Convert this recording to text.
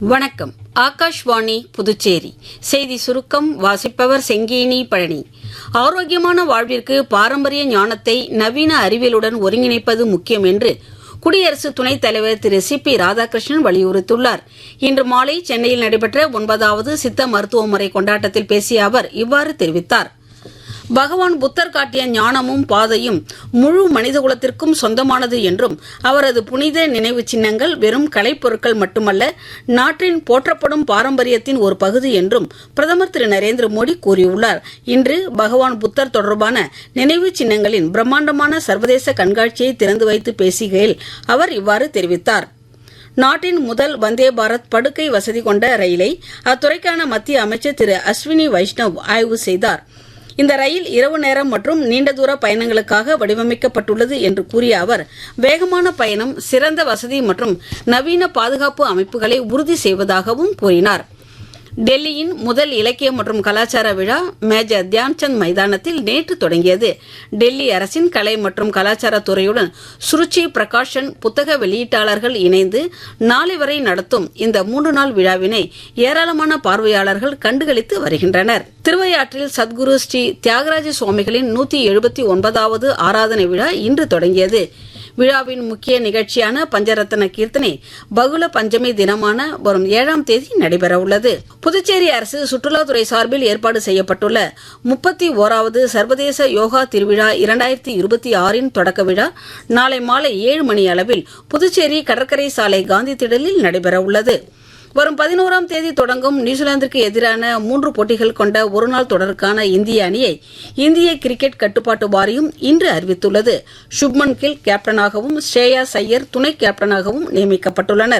வணக்கம். ஆகாஷ்வாணி புதுச்சேரி செய்தி சுருக்கம் வாசிப்பவர் செங்கேனி பழனி. ஆரோக்கியமான வாழ்விற்கு பாரம்பரிய ஞானத்தை நவீன அறிவியலுடன் ஒருங்கிணைப்பது முக்கியம் என்று குடியரசு துணைத் தலைவர் திரு சி.பி. ராதாகிருஷ்ணன் வலியுறுத்தியுள்ளார். இன்று மாலை சென்னையில் நடைபெற்ற 9வது சித்த மருத்துவ முறை கொண்டாட்டத்தில் பேசிய அவர் இவ்வாறு தெரிவித்தார். பகவான் புத்தர் காட்டிய ஞானமும் பாதையும் முழு மனிதகுலத்திற்கும் சொந்தமானது என்றும் அவரது புனித நினைவு சின்னங்கள் வெறும் கலைப்பொருட்கள் மட்டுமல்ல, நாட்டின் போற்றப்படும் பாரம்பரியத்தின் ஒரு பகுதி என்றும் பிரதமர் திரு நரேந்திர மோடி கூறியுள்ளார். இன்று பகவான் புத்தர் தொடர்பான நினைவு சின்னங்களின் பிரம்மாண்டமான சர்வதேச கண்காட்சியை திறந்து வைத்து பேசுகையில் அவர் இவ்வாறு தெரிவித்தார். நாட்டின் முதல் வந்தே பாரத் படுக்கை வசதி கொண்ட ரயிலை அத்துறைக்கான மத்திய அமைச்சர் திரு அஸ்வினி வைஷ்ணவ் ஆய்வு செய்தார். இந்த ரயில் இரவு நேரம் மற்றும் நீண்ட தூர பயணங்களுக்காக வடிவமைக்கப்பட்டுள்ளது என்று கூறிய அவர், வேகமான பயணம், சிறந்த வசதி மற்றும் நவீன பாதுகாப்பு அமைப்புகளை உறுதி செய்வதாகவும் கூறினார். டெல்லியின் முதல் இலக்கிய மற்றும் கலாச்சார விழா மேஜர் தியான்சந்த் மைதானத்தில் நேற்று தொடங்கியது. டெல்லி அரசின் கலை மற்றும் கலாச்சார துறையுடன் சுருச்சி பிரகாஷன் புத்தக வெளியீட்டாளர்கள் இணைந்து நாளை வரை நடத்தும் இந்த 3 நாள் விழாவினை ஏராளமான பார்வையாளர்கள் கண்டுகளித்து வருகின்றனர். திருவையாற்றில் சத்குரு ஸ்ரீ தியாகராஜ சுவாமிகளின் 179வது ஆராதனை விழா இன்று தொடங்கியது. விழாவின் முக்கிய நிகழ்ச்சியான பஞ்சரத்ன கீர்த்தனை பகுல பஞ்சமி தினமான வரும் 7ஆம் தேதி நடைபெறவுள்ளது. புதுச்சேரி அரசு சுற்றுலாத்துறை சார்பில் ஏற்பாடு செய்யப்பட்டுள்ள 31வது சர்வதேச யோகா திருவிழா 2026 தொடக்க விழா நாளை மாலை 7 மணி அளவில் புதுச்சேரி கடற்கரை சாலை காந்தி திடலில் நடைபெறவுள்ளது. வரும் 11ஆம் தேதி தொடங்கும் நியூசிலாந்திற்கு எதிரான 3 போட்டிகள் கொண்ட ஒருநாள் தொடருக்கான இந்திய அணியை இந்திய கிரிக்கெட் கட்டுப்பாட்டு வாரியம் இன்று அறிவித்துள்ளது. சுப்மன் கில் கேப்டனாகவும் ஸ்ரேயாஸ் ஐயர் துணை கேப்டனாகவும் நியமிக்கப்பட்டுள்ளனர்.